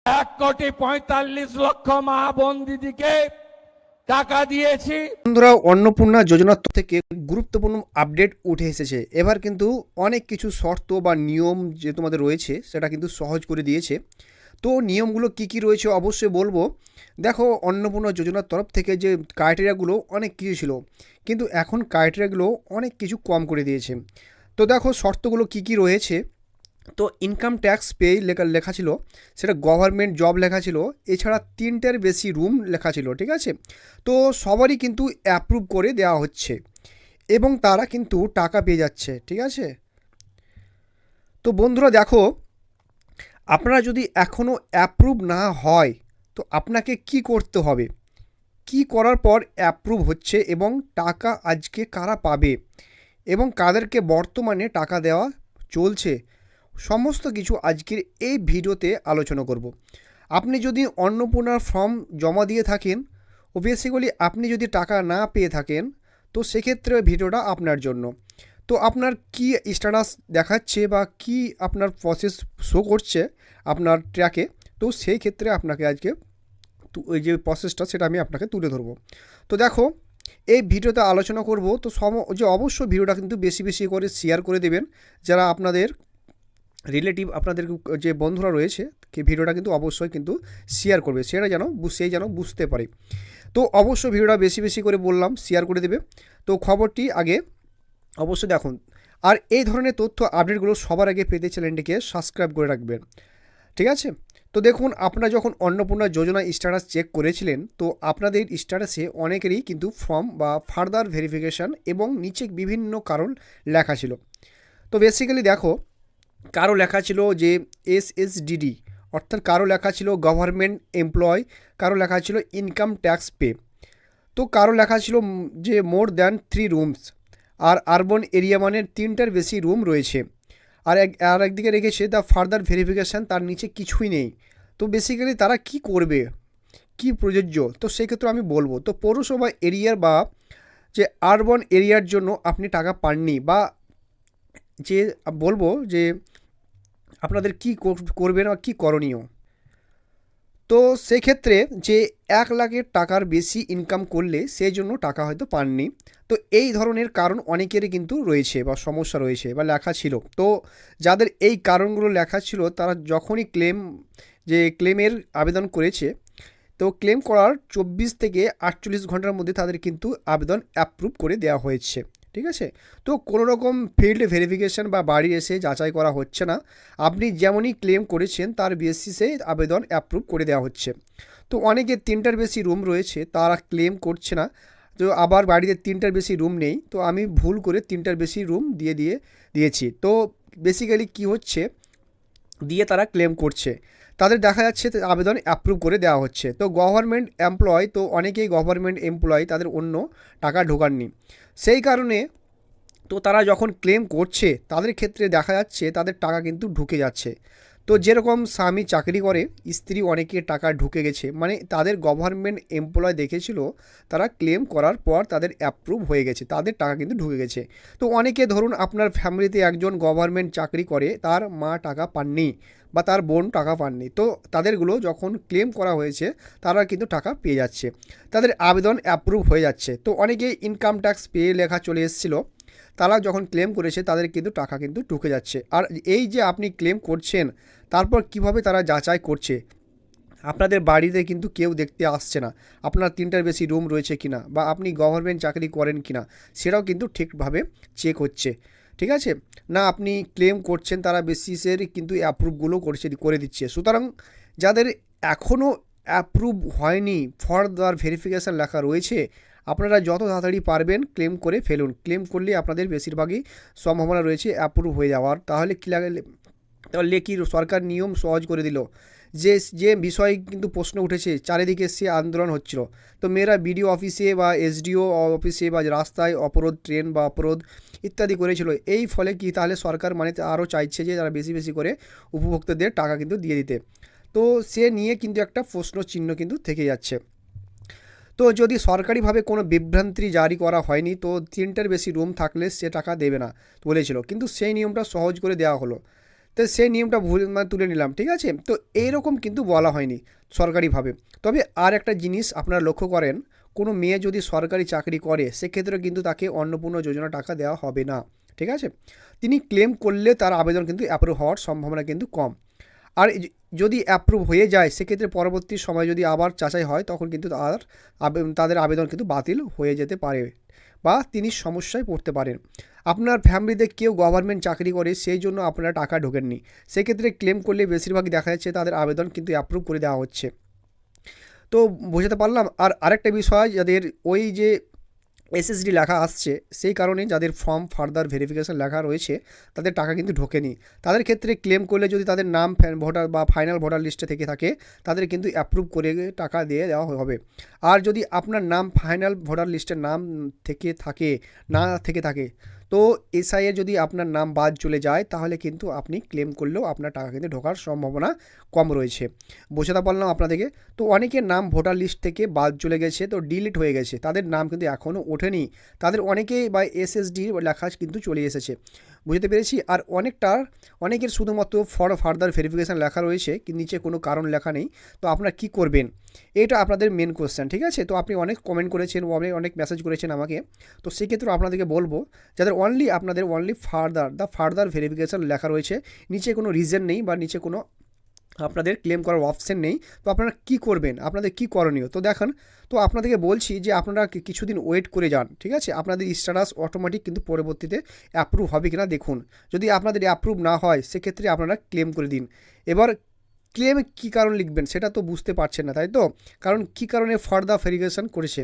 1,45,00,000 মা বোন দিদিকে টাকা দিয়েছি। বন্ধুরা, অন্নপূর্ণা যোজনার থেকে গুরুত্বপূর্ণ আপডেট উঠে এসেছে। এবার কিন্তু অনেক কিছু শর্ত বা নিয়ম যে তোমাদের রয়েছে সেটা কিন্তু সহজ করে দিয়েছে। তো নিয়মগুলো কি কি রয়েছে অবশ্যই বলবো। দেখো, অন্নপূর্ণা যোজনার তরফ থেকে যে ক্রাইটেরিয়াগুলো অনেক কিছু ছিল, কিন্তু এখন ক্রাইটেরিয়াগুলো অনেক কিছু কম করে দিয়েছে। তো দেখো শর্তগুলো কি কি রয়েছে। তো ইনকাম ট্যাক্স পে লেখা ছিল, সেটা গভর্নমেন্ট জব লেখা ছিল, এছাড়া 3টের বেশি রুম লেখা ছিল। ঠিক আছে, তো সবারই কিন্তু অ্যাপ্রুভ করে দেওয়া হচ্ছে এবং তারা কিন্তু টাকা পেয়ে যাচ্ছে। ঠিক আছে, তো বন্ধুরা দেখো, আপনারা যদি এখনও অ্যাপ্রুভ না হয় তো আপনাকে কি করতে হবে, কি করার পর অ্যাপ্রুভ হচ্ছে এবং টাকা আজকে কারা পাবে এবং কাদেরকে বর্তমানে টাকা দেওয়া চলছে, সমস্ত কিছু আজকের এই ভিডিওতে আলোচনা করব। আপনি যদি অন্নপূর্ণার ফর্ম জমা দিয়ে থাকেন ও বেসিক্যালি আপনি যদি টাকা না পেয়ে থাকেন, তো সেক্ষেত্রে ভিডিওটা আপনার জন্য। তো আপনার কি স্ট্যাটাস দেখাচ্ছে বা কি আপনার প্রসেস শো করছে আপনার ট্র্যাকে, তো সেই ক্ষেত্রে আপনাকে আজকে ওই যে প্রসেসটা সেটা আমি আপনাকে তুলে ধরবো। তো দেখো, এই ভিডিওতে আলোচনা করব, তো যে অবশ্যই ভিডিওটা কিন্তু বেশি বেশি করে শেয়ার করে দেবেন, যারা আপনাদের রিলেটিভ, আপনাদের যে বন্ধুরা রয়েছে, ভিডিওটা কিন্তু অবশ্যই কিন্তু শেয়ার করবে, সেটা যেন যেন বুঝতে পারে। তো অবশ্যই ভিডিওটা বেশি বেশি করে বললাম শেয়ার করে দেবে। তো খবরটি আগে অবশ্যই দেখুন, আর এই ধরনের তথ্য আপডেটগুলো সবার আগে পেতে চ্যানেলটিকে সাবস্ক্রাইব করে রাখবেন। ঠিক আছে, তো দেখুন, আপনারা যখন অন্নপূর্ণা যোজনা স্ট্যাটাস চেক করেছিলেন, তো আপনাদের স্ট্যাটাসে অনেকেরই কিন্তু ফর্ম বা ফার্দার ভেরিফিকেশান এবং নিচে বিভিন্ন কারণ লেখা ছিল। তো বেসিক্যালি দেখো, কারো লেখা ছিল যে এসএসডিডি, অর্থাৎ কারো লেখা ছিল গভর্নমেন্ট এমপ্লয়, কারো লেখা ছিল ইনকাম ট্যাক্স পে, তো কারো লেখা ছিল যে মোর দ্যান 3 রুমস, আর আরবান এরিয়া মানে 3টার বেশি রুম রয়েছে, আর একদিকে রেখেছে দ্য ফার্দার ভেরিফিকেশান, তার নিচে কিছুই নেই। তো বেসিক্যালি তারা কি করবে, কি প্রযোজ্য, তো সেক্ষেত্রে আমি বলবো, তো পৌরসভা এরিয়ার বা যে আরবান এরিয়ার জন্য আপনি টাকা পাননি, বা যে বলবো যে আপনাদের কি করবেন বা কী করণীয়। তো সেক্ষেত্রে যে 1 লাখের টাকার বেশি ইনকাম করলে সেই জন্য টাকা হয়তো পাননি। তো এই ধরনের কারণ অনেকেরই কিন্তু রয়েছে বা সমস্যা রয়েছে বা লেখা ছিল। তো যাদের এই কারণগুলো লেখা ছিল তারা যখনই ক্লেমের আবেদন করেছে, তো ক্লেম করার 24 থেকে 48 ঘন্টার মধ্যে তাদের কিন্তু আবেদন অ্যাপ্রুভ করে দেওয়া হয়েছে। ঠিক আছে, তো কোনো রকম ফিল্ড ভেরিফিকেশান বা বাড়ি এসে যাচাই করা হচ্ছে না, আপনি যেমনই ক্লেম করেছেন তার বেসিসে আবেদন অ্যাপ্রুভ করে দেওয়া হচ্ছে। তো অনেকে 3টার বেশি রুম রয়েছে তারা ক্লেম করছে না, তো আবার বাড়িতে 3টার বেশি রুম নেই, তো আমি ভুল করে 3টার বেশি রুম দিয়েছি। তো বেসিক্যালি কি হচ্ছে, দিয়ে তারা ক্লেম করছে, তাদের দেখা যাচ্ছে আবেদন অ্যাপ্রুভ করে দেওয়া হচ্ছে। তো গভর্নমেন্ট এমপ্লয়, তো অনেকেই গভর্নমেন্ট এমপ্লয়, তাদের অন্য টাকা ঢোকাননি, সেই কারণে তো তারা যখন ক্লেম করছে তাদের ক্ষেত্রে দেখা যাচ্ছে তাদের টাকা কিন্তু ঢুকে যাচ্ছে। তো যেরকম স্বামী চাকরি করে, স্ত্রী অনেকের টাকা ঢুকে গেছে, মানে তাদের গভর্নমেন্ট এমপ্লয় দেখেছিল, তারা ক্লেম করার পর তাদের অ্যাপ্রুভ হয়ে গেছে, তাদের টাকা কিন্তু ঢুকে গেছে। তো অনেকে ধরুন আপনার ফ্যামিলিতে একজন গভর্নমেন্ট চাকরি করে, তার মা টাকা পাননি বা তার বোন টাকা পাননি, তো তাদেরগুলো যখন ক্লেম করা হয়েছে তারা কিন্তু টাকা পেয়ে যাচ্ছে, তাদের আবেদন অ্যাপ্রুভ হয়ে যাচ্ছে। তো অনেকেই ইনকাম ট্যাক্স পেয়ে লেখা চলে এসেছিলো, তারা যখন ক্লেম করেছে তাদের কিন্তু টাকা কিন্তু ঢুকে যাচ্ছে। আর এই যে আপনি ক্লেম করছেন, তারপর কিভাবে তারা যাচাই করছে, আপনাদের বাড়িতে কিন্তু কেউ দেখতে আসছে না আপনার 3টার বেশি রুম রয়েছে কিনা বা আপনি গভর্নমেন্ট চাকরি করেন কিনা, সেটাও কিন্তু ঠিকভাবে চেক হচ্ছে। ঠিক আছে, না আপনি ক্লেম করছেন তারা বেসিসের কিন্তু অ্যাপ্রুভগুলো করে দিচ্ছে। সুতরাং যাদের এখনও অ্যাপ্রুভ হয়নি, ফার্দার ভেরিফিকেশান লেখা রয়েছে, আপনারা যত তাড়াতাড়ি পারবেন ক্লেম করে ফেলুন। ক্লেম করলে আপনাদের বেশিরভাগই সম্ভাবনা রয়েছে অ্যাপ্রুভ হয়ে যাওয়ার। তাহলে কি সরকার নিয়ম সহজ করে দিল, যে বিষয় কিন্তু প্রশ্ন উঠেছে, চারিদিকে সে আন্দোলন হচ্ছিল, তো মেয়েরা বিডিও অফিসে বা এসডিও অফিসে বা রাস্তায় অবরোধ, ট্রেন বা অবরোধ ইত্যাদি করেছিল। এই ফলে কি তাহলে সরকার মানে আরও চাইছে যে তারা বেশি বেশি করে উপভোক্তাদের টাকা কিন্তু দিয়ে দিতে, তো সে নিয়ে কিন্তু একটা প্রশ্ন চিহ্ন কিন্তু থেকে যাচ্ছে। তো যদি সরকারিভাবে কোনো বিভ্রান্তি জারি করা হয়নি, তো 3টার বেশি রুম থাকলে সে টাকা দেবে না বলেছিল, কিন্তু সেই নিয়মটা সহজ করে দেওয়া হলো। তো সেই নিয়মটা ভুল মানে তুলে নিলাম, ঠিক আছে। তো এইরকম কিন্তু বলা হয়নি সরকারিভাবে। তবে আর একটা জিনিস আপনারা লক্ষ্য করেন, কোনো মেয়ে যদি সরকারি চাকরি করে সেক্ষেত্রে কিন্তু তাকে অন্নপূর্ণা যোজনা টাকা দেওয়া হবে না, ঠিক আছে। তিনি ক্লেম করলে তার আবেদন কিন্তু অ্যাপ্রুভ হওয়ার সম্ভাবনা কিন্তু কম। আর যদি অ্যাপ্রুভ হয়ে যায় সেক্ষেত্রে পরবর্তী সময় যদি আবার যাচাই হয় তখন কিন্তু তাদের আবেদন কিন্তু বাতিল হয়ে যেতে পারে বা তিনি সমস্যায় পড়তে পারেন। আপনার ফ্যামিলিতে কেউ গভর্নমেন্ট চাকরি করে সেই জন্য আপনারা টাকা ঢোকেননি, সেক্ষেত্রে ক্লেম করলে বেশিরভাগই দেখা যাচ্ছে তাদের আবেদন কিন্তু অ্যাপ্রুভ করে দেওয়া হচ্ছে। তো বোঝাতে পারলাম। আর আরেকটা বিষয়, যাদের ওই যে এসএসডি লেখা আসছে সেই কারণে যাদের ফর্ম ফার্দার ভেরিফিকেশন লেখা রয়েছে তাদের টাকা কিন্তু ঢোকেনি, তাদের ক্ষেত্রে ক্লেম করলে যদি তাদের নাম ভোটার বা ফাইনাল ভোটার লিস্টে থেকে থাকে তাদের কিন্তু অ্যাপ্রুভ করে টাকা দিয়ে দেওয়া হবে। আর যদি আপনার নাম ফাইনাল ভোটার লিস্টের নাম থেকে থাকে তো এসআইয়ে যদি আপনার নাম বাদ চলে যায় তাহলে কিন্তু আপনি ক্লেম করলেও আপনার টাকা কিন্তু ঢোকার সম্ভাবনা কম রয়েছে। বোঝাতে পারলাম আপনাদেরকে। তো অনেকের নাম ভোটার লিস্ট থেকে বাদ চলে গেছে, তো ডিলিট হয়ে গেছে, তাদের নাম কিন্তু এখনও ওঠেনি, তাদের অনেকেই বা এসএসডি লেখা কিন্তু চলে এসেছে, বুঝতে পেরেছি। আর অনেকের শুধুমাত্র ফর ফার্দার ভেরিফিকেশান লেখা রয়েছে কিন্তু নিচে কোনো কারণ লেখা নেই। তো আপনারা কী করবেন, এটা আপনাদের মেন কোয়েশ্চেন, ঠিক আছে। তো আপনি অনেক কমেন্ট করেছেন, অনেক মেসেজ করেছেন আমাকে, তো সেক্ষেত্রে আপনাদেরকে বলবো যাদের আপনাদের ফার্দার ভেরিফিকেশান লেখা রয়েছে, নিচে কোনো রিজন নেই বা নিচে কোনো আপনাদের ক্লেম করার অপশন নেই, তো আপনারা কী করবেন, আপনাদের কী করণীয় তো দেখান। তো আপনাদেরকে বলছি যে আপনারা কিছুদিন ওয়েট করে যান, ঠিক আছে। আপনাদের স্ট্যাটাস অটোমেটিক কিন্তু পরবর্তীতে অ্যাপ্রুভ হবে কিনা দেখুন, যদি আপনাদের অ্যাপ্রুভ না হয় সেক্ষেত্রে আপনারা ক্লেম করে দিন। এবার ক্লেমে কী কারণ লিখবেন সেটা তো বুঝতে পারছেন না, তাই তো, কারণ কী কারণে ফার্দার ভেরিফিকেশান করেছে,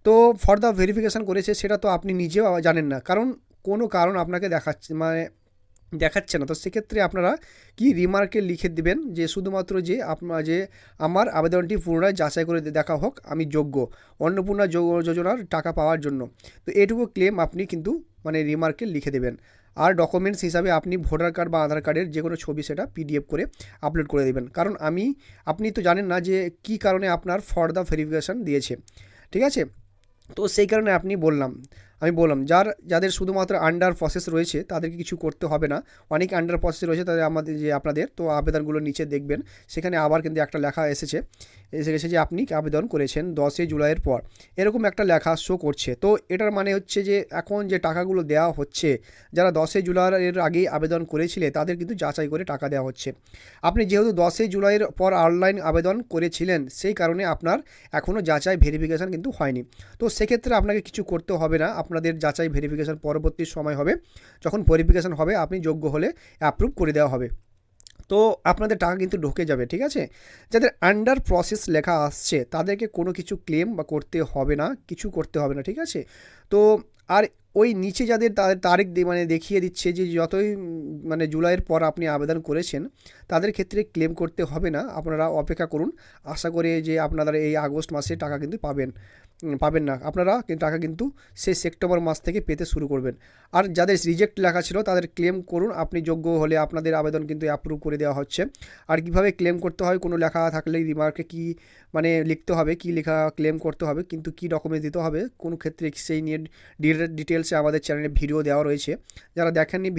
তো ফার্দার ভেরিফিকেশান করেছে সেটা তো আপনি নিজেও জানেন না, কারণ কোনো কারণ আপনাকে দেখাচ্ছে না। তো সেক্ষেত্রে আপনারা কি রিমার্কে লিখে দিবেন যে শুধুমাত্র যে আমার আবেদনটি পুনরায় যাচাই করে দেখা হোক, আমি যোগ্য অন্নপূর্ণা যোজনার টাকা পাওয়ার জন্য। তো এটুকু ক্লেম আপনি কিন্তু রিমার্কে লিখে দেবেন। আর ডকুমেন্টস হিসাবে আপনি ভোটার কার্ড বা আধার কার্ডের যে কোনো ছবি সেটা পিডিএফ করে আপলোড করে দেবেন, কারণ আপনি তো জানেন না যে কী কারণে আপনার ফার্দার ভেরিফিকেশান দিয়েছে, ঠিক আছে। তো সেই কারণে আমি বললাম যাদের শুধুমাত্র আন্ডার প্রসেস রয়েছে তাদেরকে কিছু করতে হবে না, অনেক আন্ডার প্রসেস রয়েছে তাদের আপনাদের তো আবেদনগুলো নিচে দেখবেন, সেখানে আবার কিন্তু একটা লেখা এসে গেছে যে আপনি আবেদন করেছেন 10 জুলাইয়ের পর, এরকম একটা লেখা শো করছে। তো এটার মানে হচ্ছে যে এখন যে টাকাগুলো দেওয়া হচ্ছে, যারা 10 জুলাইয়ের আগেই আবেদন করেছিলে তাদের কিন্তু যাচাই করে টাকা দেওয়া হচ্ছে। আপনি যেহেতু 10 জুলাইয়ের পর অনলাইন আবেদন করেছিলেন সেই কারণে আপনার এখনও যাচাই ভেরিফিকেশান কিন্তু হয়নি। তো সেক্ষেত্রে আপনাকে কিছু করতে হবে না, আপনাদের যাচাই ভেরিফিকেশান পরবর্তী সময় হবে, যখন ভেরিফিকেশান হবে আপনি যোগ্য হলে অ্যাপ্রুভ করে দেওয়া হবে, তো আপনাদের টাকা কিন্তু ঢুকে যাবে, ঠিক আছে। যাদের আন্ডার প্রসেস লেখা আসছে তাদেরকে কোনো কিছু ক্লেম বা করতে হবে না, কিছু করতে হবে না, ঠিক আছে। তো আর ওই নিচে যাদের তারিখ দেখিয়ে দিচ্ছে যে যতই জুলাইয়ের পর আপনি আবেদন করেছেন তাদের ক্ষেত্রে ক্লেম করতে হবে না, আপনারা অপেক্ষা করুন, আশা করে যে আপনারা এই আগস্ট মাসে টাকা কিন্তু পাবেন না, আপনারা টাকা কিন্তু সেই সেপ্টেম্বর মাস থেকে পেতে শুরু করবেন। আর যাদের রিজেক্ট লেখা ছিল তাদের ক্লেম করুন, আপনি যোগ্য হলে আপনাদের আবেদন কিন্তু অ্যাপ্রুভ করে দেওয়া হচ্ছে। আর কিভাবে ক্লেম করতে হয়, কোনো লেখা থাকলে রিমার্কে কি লিখতে হবে, কি লেখা ক্লেম করতে হবে, কিন্তু কি ডকুমেন্ট দিতে হবে কোন ক্ষেত্রে সেই নিয়ে ডিটেলসে আমাদের চ্যানেলে ভিডিও দেওয়া রয়েছে, যারা দেখেননি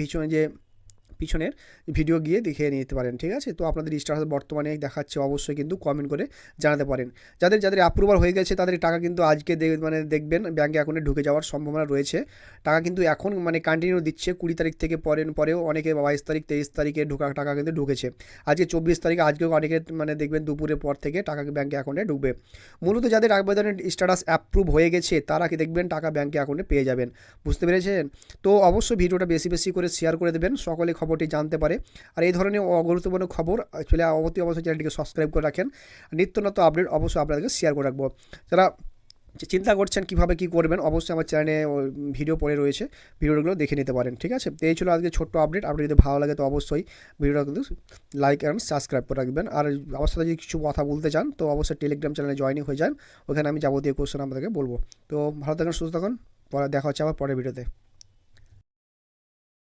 পিছনের ভিডিও গিয়ে দেখে নিতে পারেন, ঠিক আছে। তো আপনাদের স্ট্যাটাস বর্তমানে দেখাচ্ছে, অবশ্যই কিন্তু কমেন্ট করে জানাতে পারেন। যাদের অ্যাপ্রুভাল হয়ে গেছে তাদের টাকা কিন্তু আজকে দেখবেন ব্যাঙ্কে অ্যাকাউন্টে ঢুকে যাওয়ার সম্ভাবনা রয়েছে। টাকা কিন্তু এখন কন্টিনিউ দিচ্ছে, 20 তারিখ থেকে পরেও অনেকে 22 তারিখ 23 তারিখে টাকা কিন্তু ঢুকেছে, আজকে 24 তারিখ, আজকেও অনেকে দেখবেন দুপুরের পর থেকে টাকা ব্যাঙ্কে অ্যাকাউন্টে ঢুকবে। মূলত যাদের আবেদনের স্ট্যাটাস অ্যাপ্রুভ হয়ে গেছে তারা কি দেখবেন টাকা ব্যাঙ্কে অ্যাকাউন্টে পেয়ে যাবেন, বুঝতে পেরেছেন। তো অবশ্যই ভিডিওটা বেশি করে শেয়ার করে দেবেন, সকলে খবরটি জানতে পারে। আর এই ধরনের গুরুত্বপূর্ণ খবর চলে অবশ্যই চ্যানেলটিকে সাবস্ক্রাইব করে রাখেন, নিত্য নতুন আপডেট অবশ্যই আপনাদেরকে শেয়ার করে রাখবো। যারা চিন্তা করছেন কীভাবে কী করবেন অবশ্যই আমার চ্যানেলে ভিডিও পড়ে রয়েছে, ভিডিওগুলো দেখে নিতে পারেন, ঠিক আছে। তো এই ছিল আজকে ছোট্ট আপডেট, আপনার যদি ভালো লাগে তো অবশ্যই ভিডিওটা কিন্তু লাইক অ্যান্ড সাবস্ক্রাইব করে রাখবেন। আর আমার সাথে যদি কিছু কথা বলতে চান তো অবশ্যই টেলিগ্রাম চ্যানেলে জয়েনিং হয়ে যান, ওখানে আমি যাবতীয় কোশ্চেন আপনাদেরকে বলবো। তো ভালো থাকুন, সুস্থ থাকুন, দেখা হচ্ছে আবার পরের ভিডিওতে।